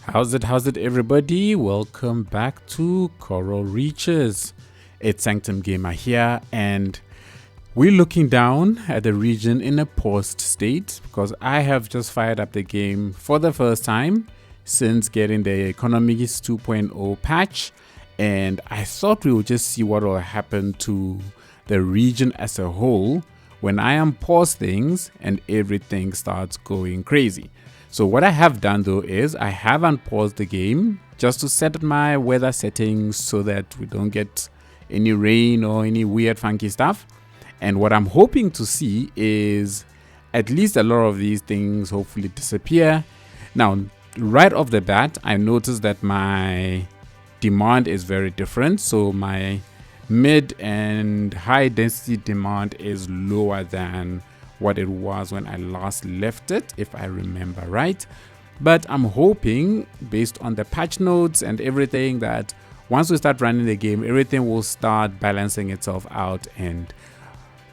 How's it everybody? Welcome back to Coral Reeches. It's Sanctum Gamer here, and we're looking down at the region in a paused state because I have just fired up the game for the first time since getting the Economies 2.0 patch, and I thought we would just see what will happen to the region as a whole when I unpause things and everything starts going crazy. So what I have done though is I have unpaused the game just to set my weather settings so that we don't get any rain or any weird funky stuff. And what I'm hoping to see is at least a lot of these things hopefully disappear. Now, right off the bat, I noticed that my demand is very different. So my mid and high density demand is lower than what it was when I last left it, if I remember right. But I'm hoping, based on the patch notes and everything, that once we start running the game, everything will start balancing itself out. And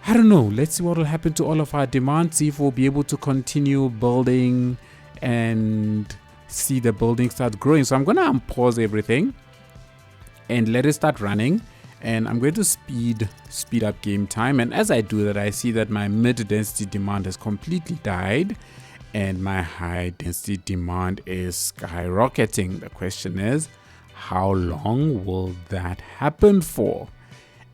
I don't know, let's see what will happen to all of our demand, see if we'll be able to continue building and see the building start growing. So I'm gonna unpause everything and let it start running. And I'm going to speed up game time, and as I do that, I see that my mid density demand has completely died and my high density demand is skyrocketing. The question is, how long will that happen for?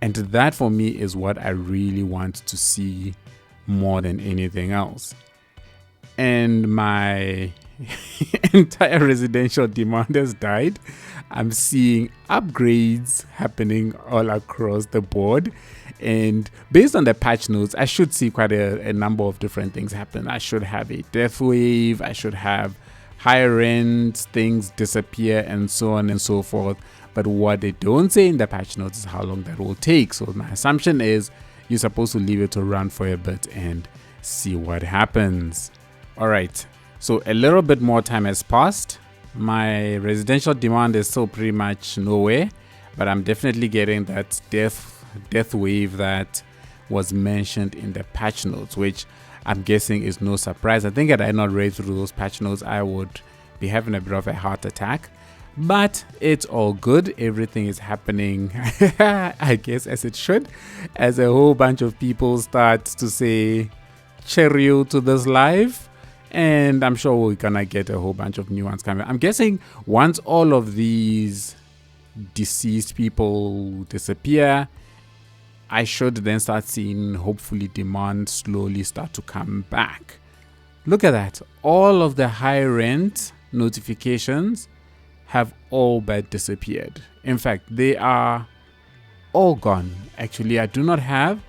And that for me is what I really want to see more than anything else. And my entire residential demand has died. I'm seeing upgrades happening all across the board, and based on the patch notes, I should see quite a number of different things happen. I should have a death wave, I should have higher rent, things disappear, and so on and so forth. But what they don't say in the patch notes is how long that will take. So my assumption is you're supposed to leave it to run for a bit and see what happens. All right, so a little bit more time has passed. My residential demand is still pretty much nowhere, but I'm definitely getting that death wave that was mentioned in the patch notes, which I'm guessing is no surprise. I think had I not read through those patch notes, I would be having a bit of a heart attack. But it's all good. Everything is happening, I guess, as it should, as a whole bunch of people start to say cheerio to this live. And I'm sure we're gonna get a whole bunch of new ones coming. I'm guessing once all of these deceased people disappear, I should then start seeing hopefully demand slowly start to come back. Look at that. All of the high rent notifications have all but disappeared. In fact, they are all gone. Actually, I do not have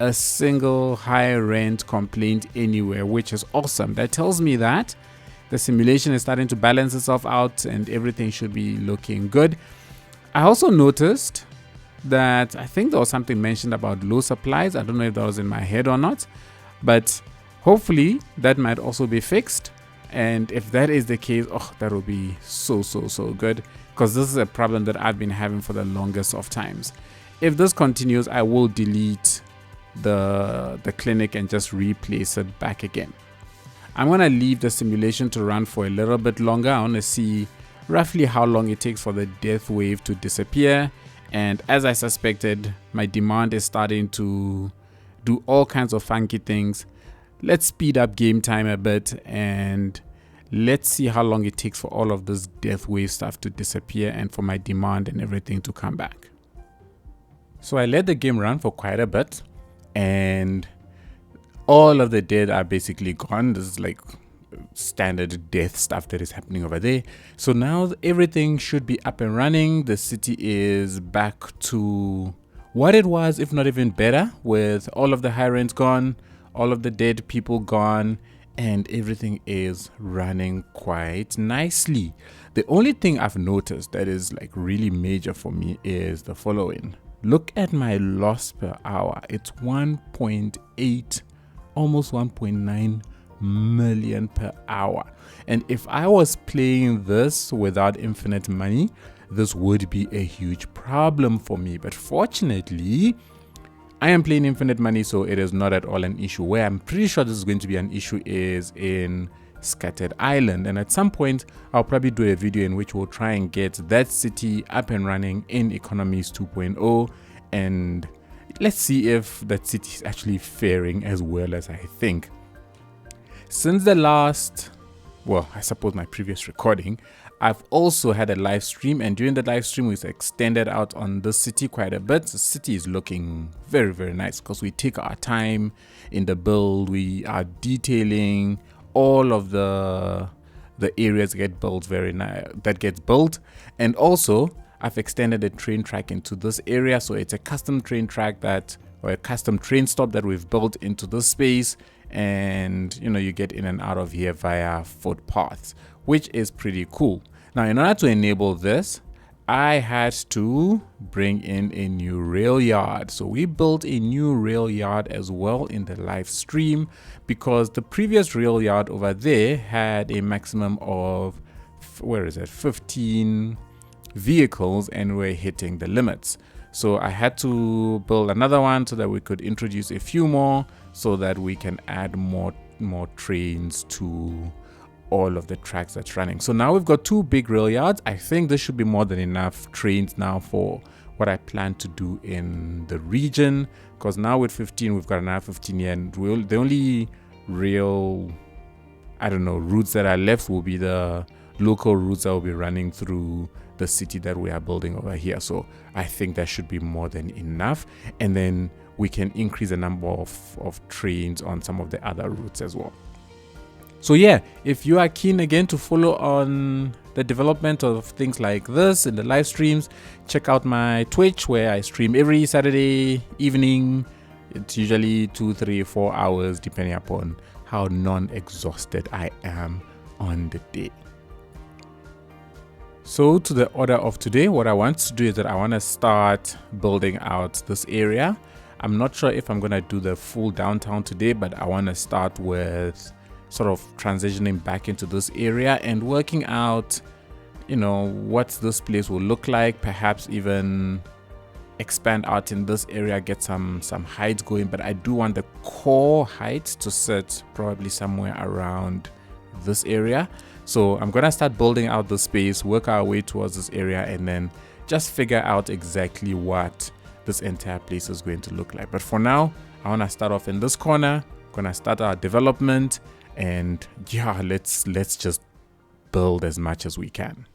a single high rent complaint anywhere, which is awesome. That tells me that the simulation is starting to balance itself out and everything should be looking good. I also noticed that I think there was something mentioned about low supplies. I don't know if that was in my head or not, but hopefully that might also be fixed. And if that is the case, that will be so good, because this is a problem that I've been having for the longest of times. If this continues, I will delete the clinic and just replace it back again. I'm gonna leave the simulation to run for a little bit longer. I want to see roughly how long it takes for the death wave to disappear, and as I suspected, my demand is starting to do all kinds of funky things. Let's speed up game time a bit and let's see how long it takes for all of this death wave stuff to disappear and for my demand and everything to come back. So I let the game run for quite a bit, and all of the dead are basically gone. This is like standard death stuff that is happening over there. So now everything should be up and running. The city is back to what it was, if not even better, with all of the high rents gone, all of the dead people gone, and everything is running quite nicely. The only thing I've noticed that is like really major for me is the following. Look at my loss per hour. It's 1.8, almost 1.9 million per hour. And if I was playing this without infinite money, this would be a huge problem for me. But fortunately, I am playing infinite money, so it is not at all an issue. Where I'm pretty sure this is going to be an issue is in scattered island. And at some point I'll probably do a video in which we'll try and get that city up and running in Economies 2.0, and let's see if that city is actually faring as well as I think. Since the last, well, I suppose my previous recording, I've also had a live stream, and during the live stream we've extended out on the city quite a bit. The city is looking very, very nice because we take our time in the build. We are detailing all of the areas get built very nice, that gets built. And also I've extended a train track into this area, so it's a custom train track or a custom train stop that we've built into this space, and you get in and out of here via footpaths, which is pretty cool. Now, in order to enable this, I had to bring in a new rail yard. So we built a new rail yard as well in the live stream, because the previous rail yard over there had a maximum of 15 vehicles, and we're hitting the limits. So I had to build another one so that we could introduce a few more, so that we can add more trains to all of the tracks that's running. So now we've got 2 big rail yards. I think this should be more than enough trains now for what I plan to do in the region, because now with 15 we've got another 15 here, and the only real routes that are left will be the local routes that will be running through the city that we are building over here. So I think that should be more than enough, and then we can increase the number of trains on some of the other routes as well. So yeah, if you are keen again to follow on the development of things like this in the live streams, check out my Twitch, where I stream every Saturday evening. It's usually 2, 3, 4 hours depending upon how non-exhausted I am on the day. So to the order of today, what I want to do is that I want to start building out this area. I'm not sure if I'm going to do the full downtown today, but I want to start with sort of transitioning back into this area and working out, what this place will look like. Perhaps even expand out in this area, get some heights going, but I do want the core heights to sit probably somewhere around this area. So I'm gonna start building out the space, work our way towards this area, and then just figure out exactly what this entire place is going to look like. But for now, I want to start off in this corner, gonna start our development, and yeah, let's just build as much as we can.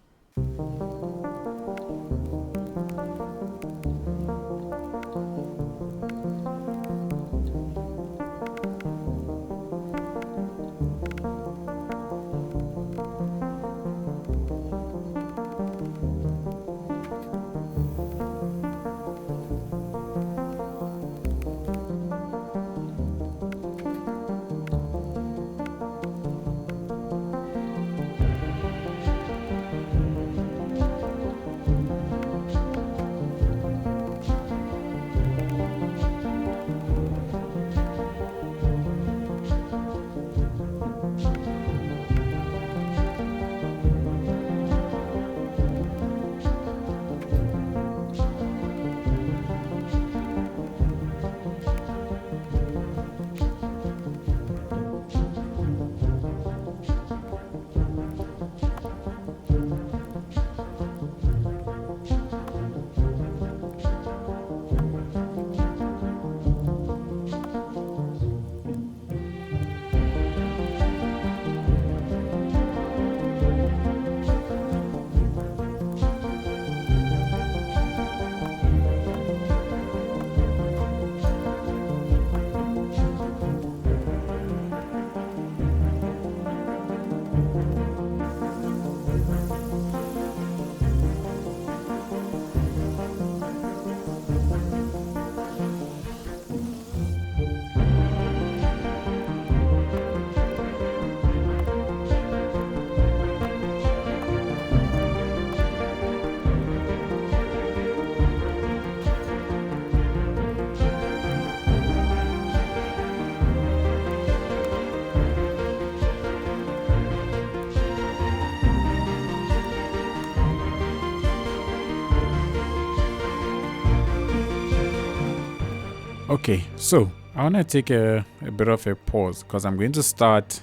Okay, so I want to take a bit of a pause because I'm going to start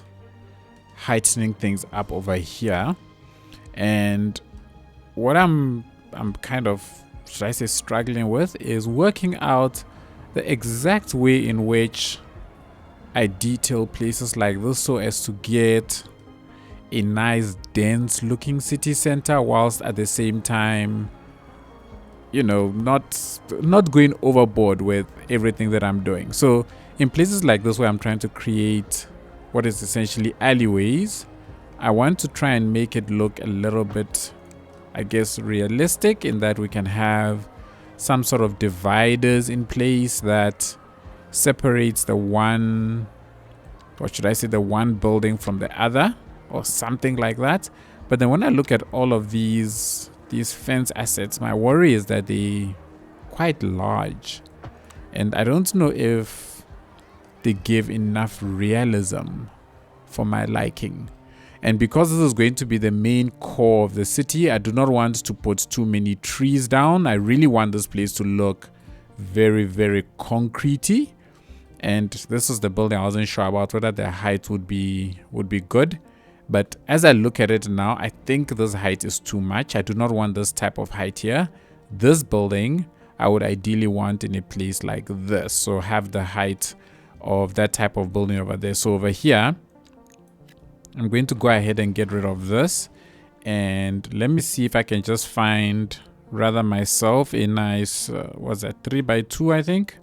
heightening things up over here. And what I'm kind of, should I say, struggling with is working out the exact way in which I detail places like this so as to get a nice dense looking city center, whilst at the same time, you know, not going overboard with everything that I'm doing. So in places like this where I'm trying to create what is essentially alleyways, I want to try and make it look a little bit, I guess, realistic, in that we can have some sort of dividers in place that separates the one, or should I say, the one building from the other, or something like that. But then when I look at all of these fence assets, my worry is that they're quite large, and I don't know if they give enough realism for my liking. And because this is going to be the main core of the city, I do not want to put too many trees down. I really want this place to look very, very concretey. And this is the building I wasn't sure about whether the height would be good. But as I look at it now, I think this height is too much. I do not want this type of height here. This building, I would ideally want in a place like this. So have the height of that type of building over there. So over here, I'm going to go ahead and get rid of this. And let me see if I can just find, rather myself, a nice, what's that, 3x2, I think?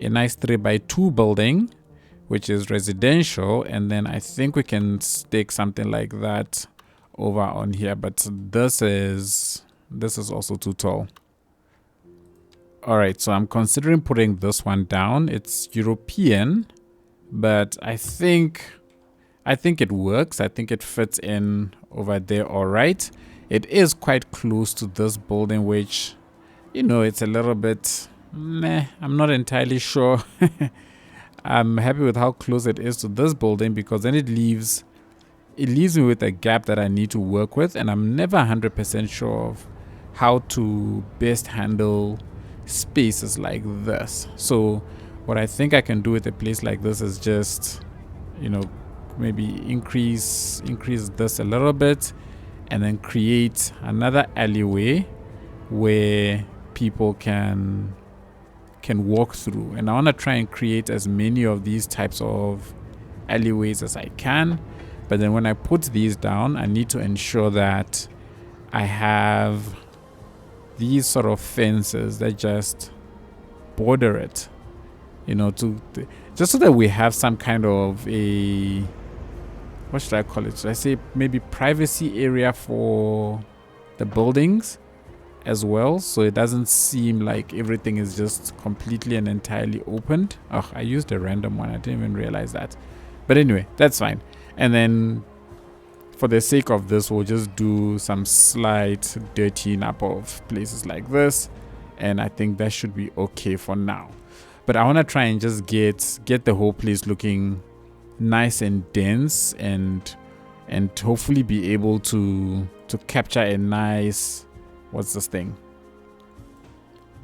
A nice 3x2 building, which is residential, and then I think we can stick something like that over on here. But this is also too tall. All right, so I'm considering putting this one down. It's European, but I think it works. I think it fits in over there all right. It is quite close to this building, which, you know, it's a little bit meh. I'm not entirely sure. I'm happy with how close it is to this building, because then it leaves me with a gap that I need to work with, and I'm never 100% sure of how to best handle spaces like this. So what I think I can do with a place like this is just, you know, maybe increase this a little bit, and then create another alleyway where people can walk through. And I want to try and create as many of these types of alleyways as I can. But then when I put these down, I need to ensure that I have these sort of fences that just border it, you know, just so that we have some kind of a, what should I call it? Should I say maybe privacy area for the buildings as well, so it doesn't seem like everything is just completely and entirely opened. Oh, I used a random one. I didn't even realize that. But anyway, that's fine. And then for the sake of this, we'll just do some slight dirtying up of places like this, and I think that should be okay for now. But I want to try and just get the whole place looking nice and dense, and hopefully be able to capture a nice, what's this thing,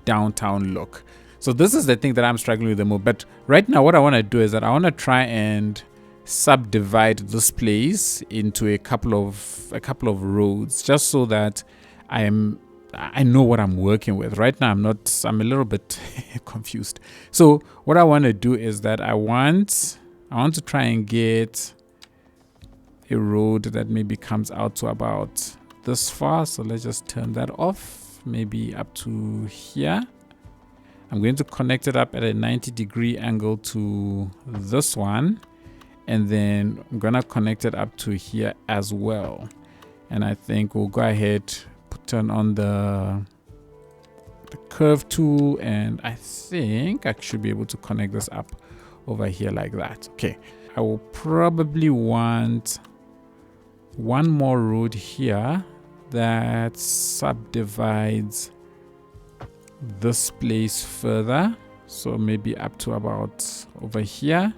downtown look. So this is the thing that I'm struggling with the most. But right now what I want to do is that I want to try and subdivide this place into a couple of roads, just so that I know what I'm working with. Right now I'm a little bit confused. So what I want to do is that I want to try and get a road that maybe comes out to about this far. So let's just turn that off, maybe up to here. I'm going to connect it up at a 90-degree angle to this one, and then I'm gonna connect it up to here as well. And I think we'll go ahead, turn on the curve tool, and I think I should be able to connect this up over here like that. Okay, I will probably want one more road here that subdivides this place further, so maybe up to about over here,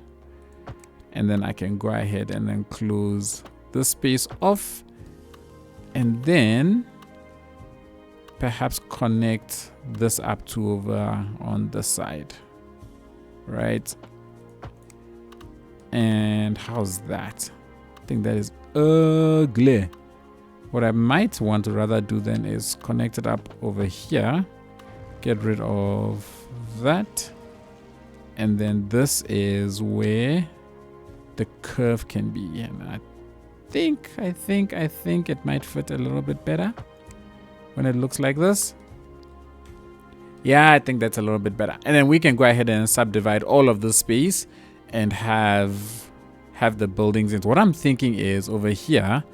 and then I can go ahead and then close this space off, and then perhaps connect this up to over on the side, right? And how's that? think that is ugly. What I might want to rather do then is connect it up over here. Get rid of that. And then this is where the curve can be. And I think it might fit a little bit better when it looks like this. Yeah, I think that's a little bit better. And then we can go ahead and subdivide all of this space and have the buildings in. What I'm thinking is over here,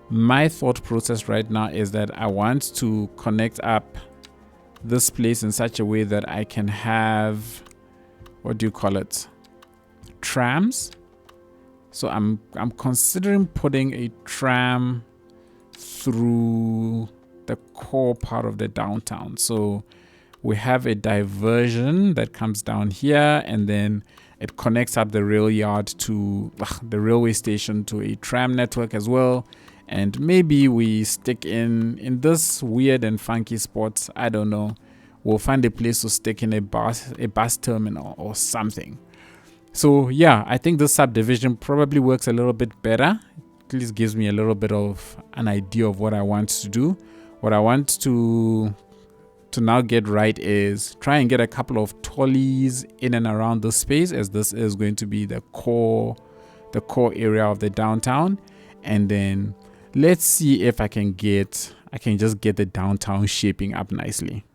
my thought process right now is that I want to connect up this place in such a way that I can have, what do you call it, trams. So I'm considering putting a tram through the core part of the downtown. So we have a diversion that comes down here, and then it connects up the rail yard to the railway station to a tram network as well. And maybe we stick in this weird and funky spot. I don't know. We'll find a place to stick in a bus terminal or something. So yeah, I think this subdivision probably works a little bit better. At least gives me a little bit of an idea of what I want to do. What I want to now get right is try and get a couple of trolleys in and around this space, as this is going to be the core area of the downtown. And then let's see if I can just get the downtown shaping up nicely.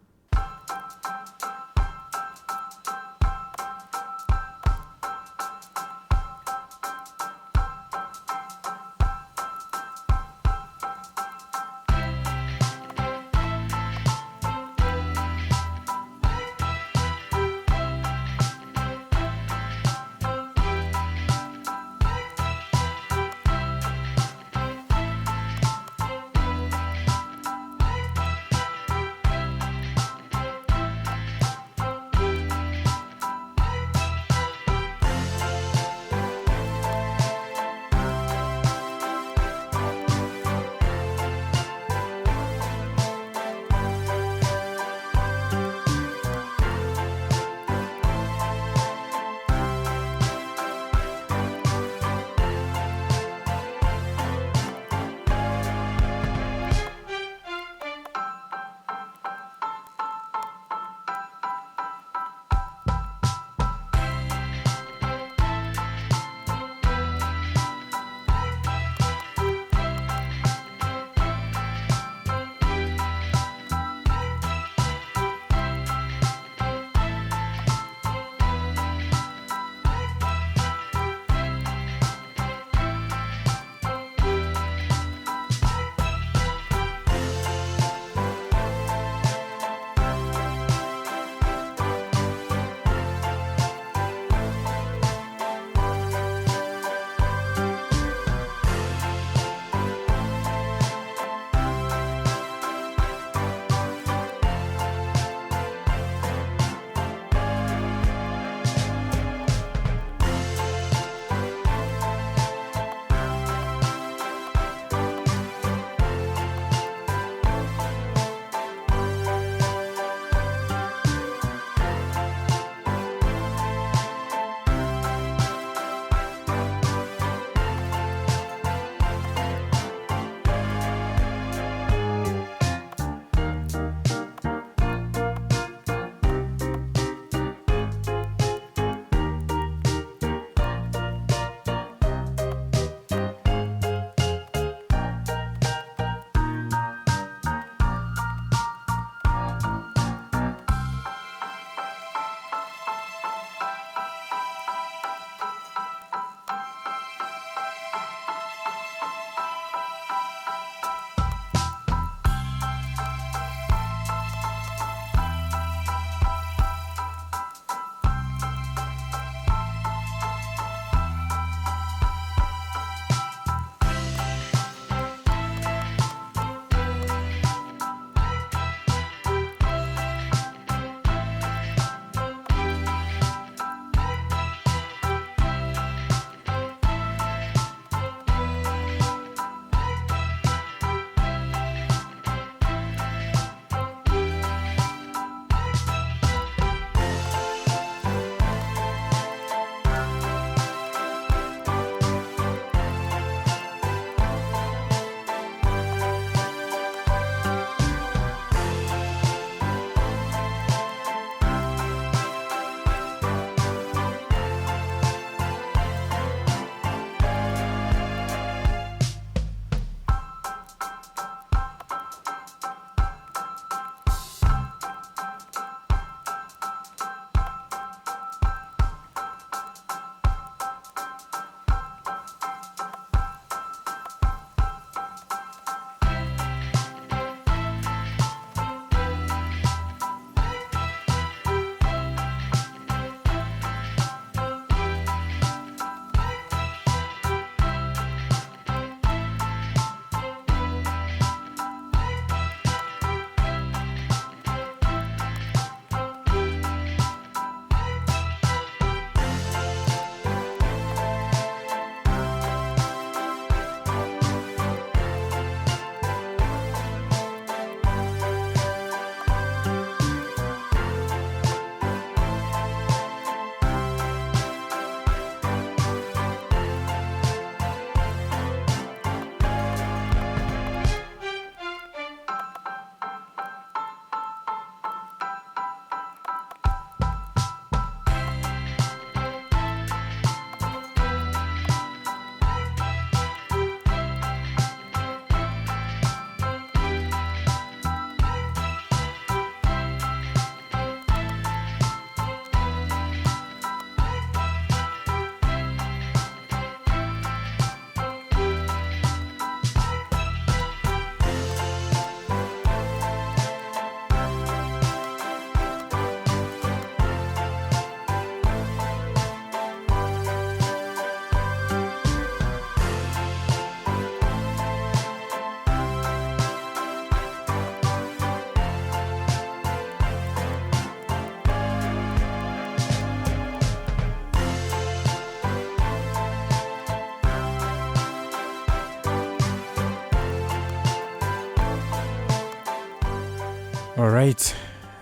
All right,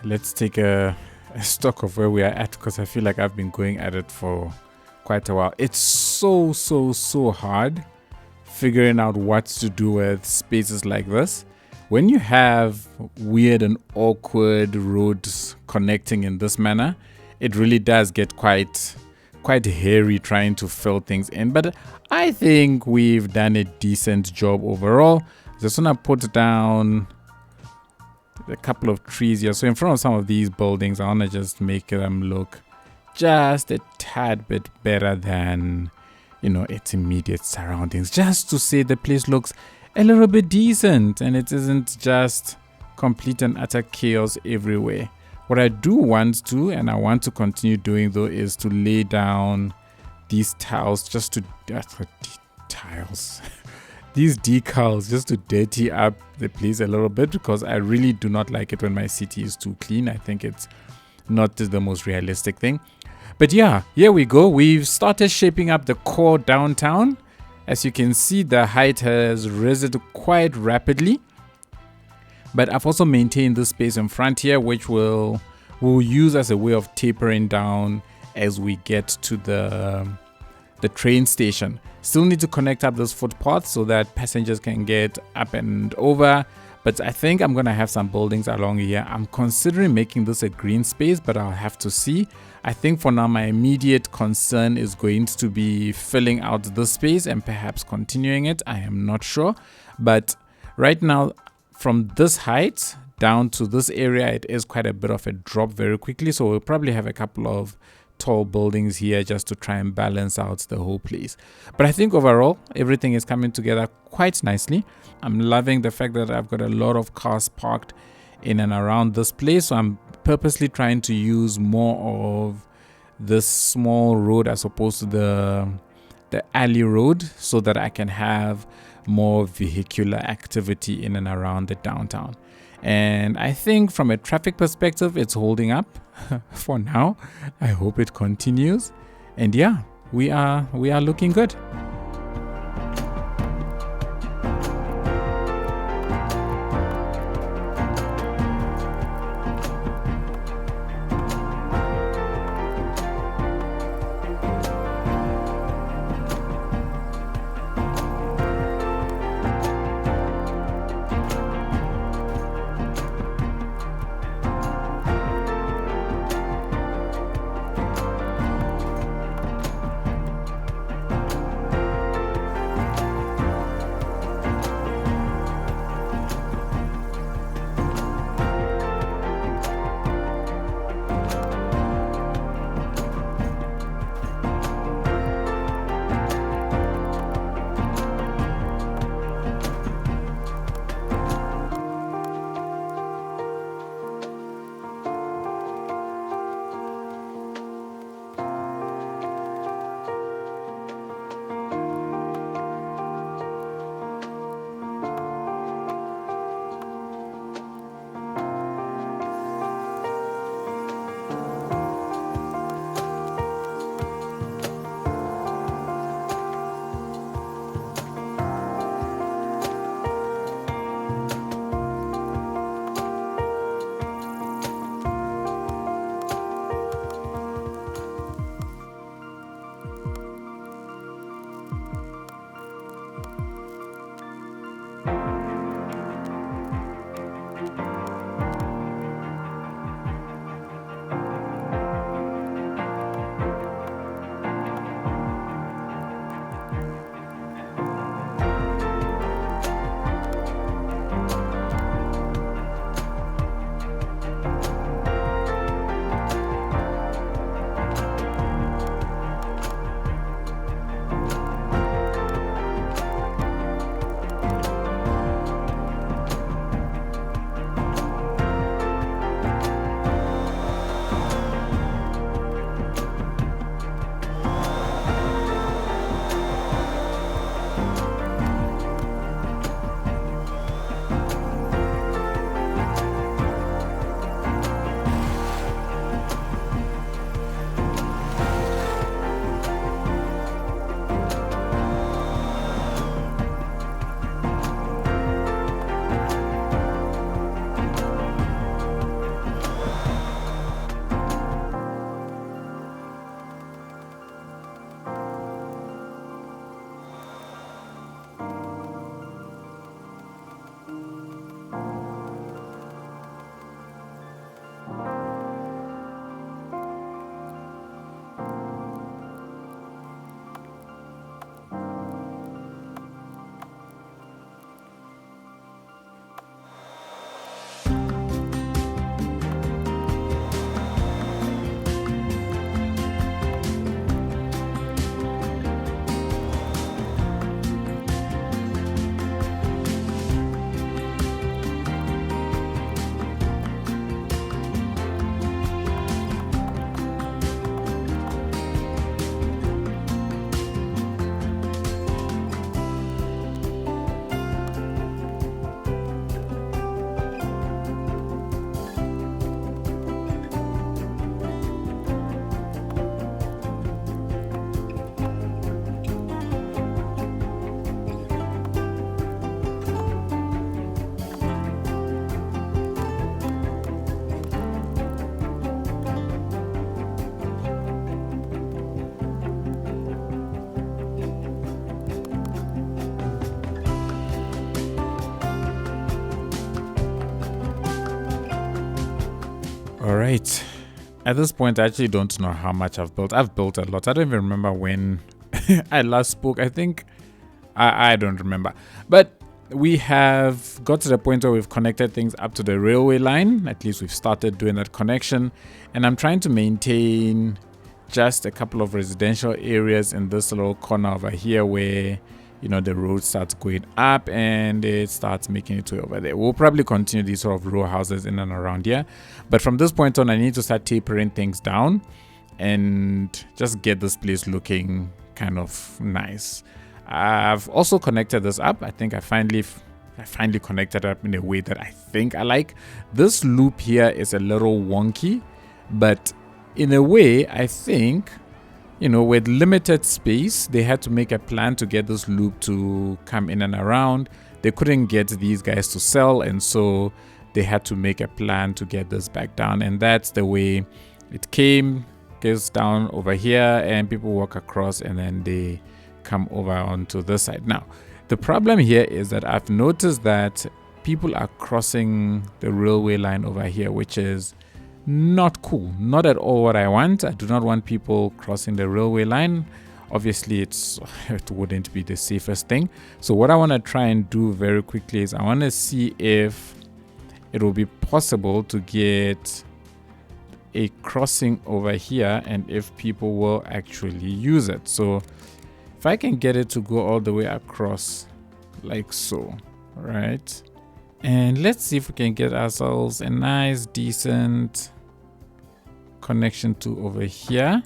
let's take a stock of where we are at, because I feel like I've been going at it for quite a while. It's so hard figuring out what to do with spaces like this. When you have weird and awkward roads connecting in this manner, it really does get quite hairy trying to fill things in. But I think we've done a decent job overall. Just want to put down a couple of trees here. So in front of some of these buildings, I want to just make them look just a tad bit better than, its immediate surroundings, just to say the place looks a little bit decent and it isn't just complete and utter chaos everywhere. What I do want to, and I want to continue doing though, is to lay down these tiles just to tiles these decals just to dirty up the place a little bit, because I really do not like it when my city is too clean. I think it's not the most realistic thing. But yeah, here we go. We've started shaping up the core downtown. As you can see, the height has risen quite rapidly. But I've also maintained this space in front here, which we'll use as a way of tapering down as we get to the train station. Still need to connect up this footpath so that passengers can get up and over. But I think I'm going to have some buildings along here. I'm considering making this a green space, but I'll have to see. I think for now, my immediate concern is going to be filling out this space and perhaps continuing it. I am not sure. But right now, from this height down to this area, it is quite a bit of a drop very quickly. So we'll probably have a couple of tall buildings here just to try and balance out the whole place. But I think overall, everything is coming together quite nicely. I'm loving the fact that I've got a lot of cars parked in and around this place. So I'm purposely trying to use more of this small road as opposed to the alley road, so that I can have more vehicular activity in and around the downtown. And I think from a traffic perspective, it's holding up for now. I hope it continues. And yeah, we are looking good. All right. At this point, I actually don't know how much I've built. I've built a lot. I don't even remember when I last spoke. I think I don't remember. But we have got to the point where we've connected things up to the railway line. At least we've started doing that connection. And I'm trying to maintain just a couple of residential areas in this little corner over here where, you know, the road starts going up and it starts making its way over there. We'll probably continue these sort of row houses in and around here. But from this point on, I need to start tapering things down and just get this place looking kind of nice. I've also connected this up. I think I finally connected up in a way that I think I like. This loop here is a little wonky, but in a way, I think, you know, with limited space, they had to make a plan to get this loop to come in and around. They couldn't get these guys to sell, and so they had to make a plan to get this back down. And that's the way it came. Goes down over here, and people walk across, and then they come over onto this side. Now, the problem here is that I've noticed that people are crossing the railway line over here, which is not cool. Not at all what I want. I do not want people crossing the railway line. Obviously, it wouldn't be the safest thing. So what I want to try and do very quickly is I want to see if it will be possible to get a crossing over here and if people will actually use it. So if I can get it to go all the way across like so, right? And let's see if we can get ourselves a nice, decent connection to over here.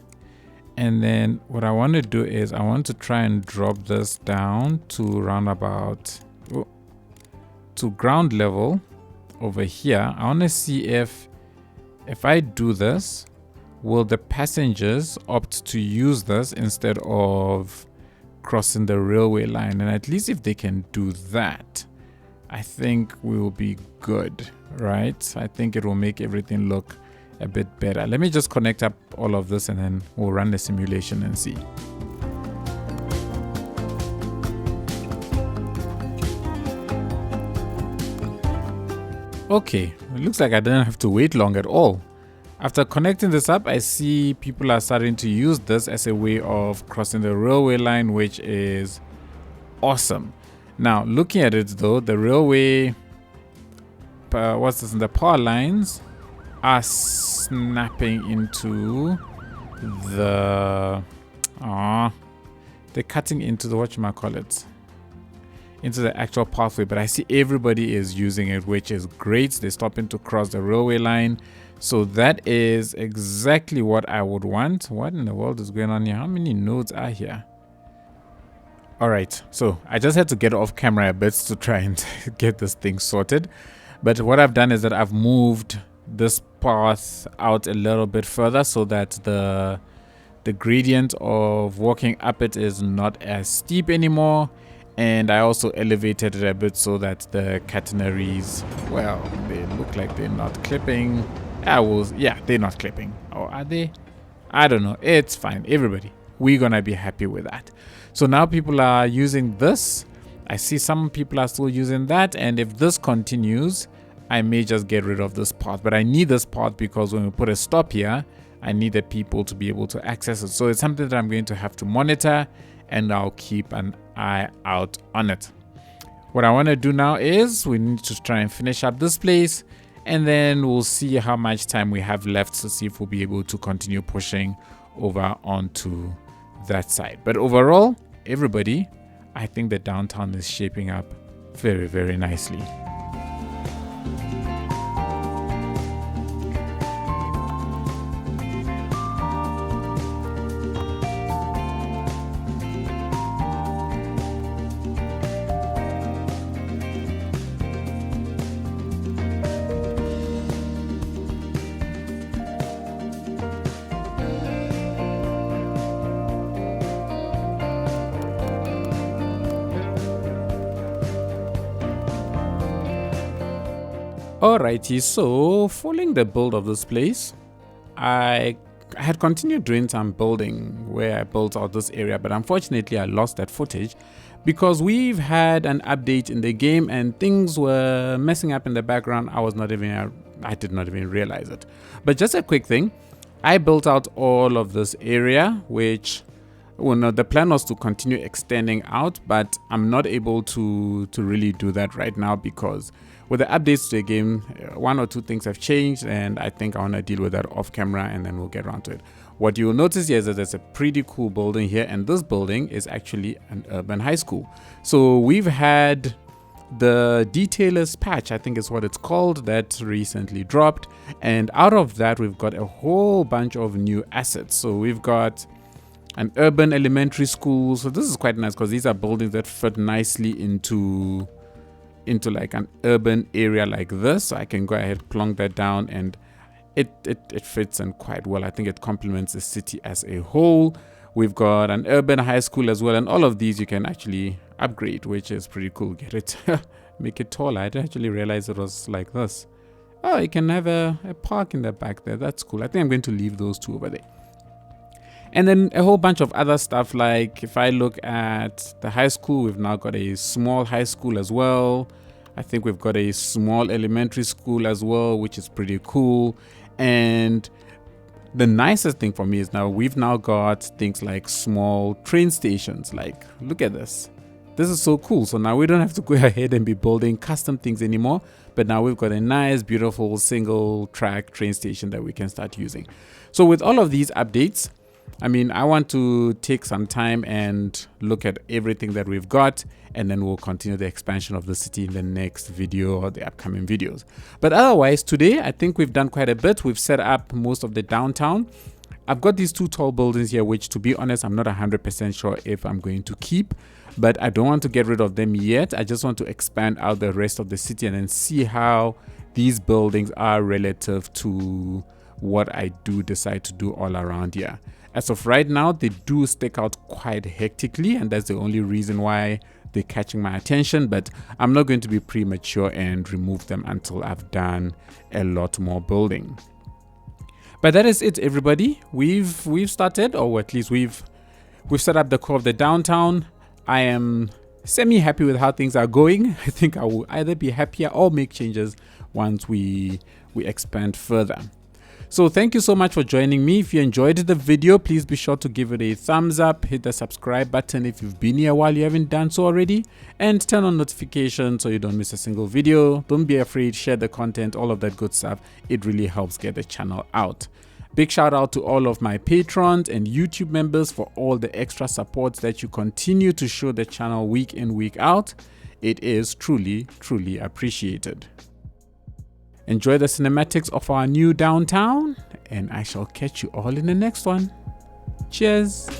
And then what I want to do is I want to try and drop this down to around about to ground level over here. I want to see if I do this, will the passengers opt to use this instead of crossing the railway line? And at least if they can do that, I think we will be good, right? I think it will make everything look a bit better. Let me just connect up all of this and then we'll run the simulation and see. Okay, it looks like I didn't have to wait long at all. After connecting this up, I see people are starting to use this as a way of crossing the railway line, which is awesome. Now, looking at it though, the railway, the power lines are snapping into the, they're cutting into the, whatchamacallit, into the actual pathway, but I see everybody is using it, which is great. They're stopping to cross the railway line. So that is exactly what I would want. What in the world is going on here? How many nodes are here? All right, so I just had to get off camera a bit to try and get this thing sorted. But what I've done is that I've moved this path out a little bit further so that the gradient of walking up it is not as steep anymore. And I also elevated it a bit so that the catenaries, well, they look like they're not clipping. Yeah, they're not clipping. Or are they? I don't know. It's fine. Everybody, we're gonna be happy with that. So now people are using this. I see some people are still using that. And if this continues, I may just get rid of this path. But I need this path because when we put a stop here, I need the people to be able to access it. So it's something that I'm going to have to monitor, and I'll keep an eye out on it. What I want to do now is we need to try and finish up this place, and then we'll see how much time we have left to see if we'll be able to continue pushing over onto that side. But overall, everybody, I think the downtown is shaping up very, very nicely. Alrighty, so following the build of this place, I had continued doing some building where I built out this area, but unfortunately I lost that footage. because we've had an update in the game and things were messing up in the background. I did not even realize it. But just a quick thing, I built out all of this area, which, well, no, the plan was to continue extending out, but I'm not able to really do that right now because with the updates to the game, one or two things have changed, and I think I want to deal with that off camera and then we'll get around to it. What you'll notice here is that there's a pretty cool building here, and this building is actually an urban high school. So we've had the Detailers patch, I think is what it's called, that recently dropped, and out of that we've got a whole bunch of new assets. So we've got an urban elementary school. So this is quite nice because these are buildings that fit nicely into like an urban area like this. So I can go ahead, plonk that down, and it fits in quite well. I think it complements the city as a whole. We've got an urban high school as well, and all of these you can actually upgrade, which is pretty cool. Get it, make it taller. I didn't actually realize it was like this. Oh, you can have a park in the back there. That's cool. I think I'm going to leave those two over there. And then a whole bunch of other stuff, like if I look at the high school, we've now got a small high school as well. I think we've got a small elementary school as well, which is pretty cool. And the nicest thing for me is now we've now got things like small train stations. Like, look at this. This is so cool. So now we don't have to go ahead and be building custom things anymore, but now we've got a nice, beautiful single track train station that we can start using. So with all of these updates, I mean, I want to take some time and look at everything that we've got, and then we'll continue the expansion of the city in the next video or the upcoming videos. But otherwise, today, I think we've done quite a bit. We've set up most of the downtown. I've got these two tall buildings here, which, to be honest, I'm not 100% sure if I'm going to keep, but I don't want to get rid of them yet. I just want to expand out the rest of the city and then see how these buildings are relative to what I do decide to do all around here. As of right now, they do stick out quite hectically, and that's the only reason why they're catching my attention, but I'm not going to be premature and remove them until I've done a lot more building. But that is it, everybody. We've started, or at least we've set up the core of the downtown. I am semi-happy with how things are going. I think I will either be happier or make changes once we expand further. So thank you so much for joining me. If you enjoyed the video, please be sure to give it a thumbs up, hit the subscribe button if you've been here while you haven't done so already, and turn on notifications so you don't miss a single video. Don't be afraid, share the content, all of that good stuff. It really helps get the channel out. Big shout out to all of my patrons and YouTube members for all the extra supports that you continue to show the channel week in, week out. It is truly, truly appreciated. Enjoy the cinematics of our new downtown, and I shall catch you all in the next one. Cheers.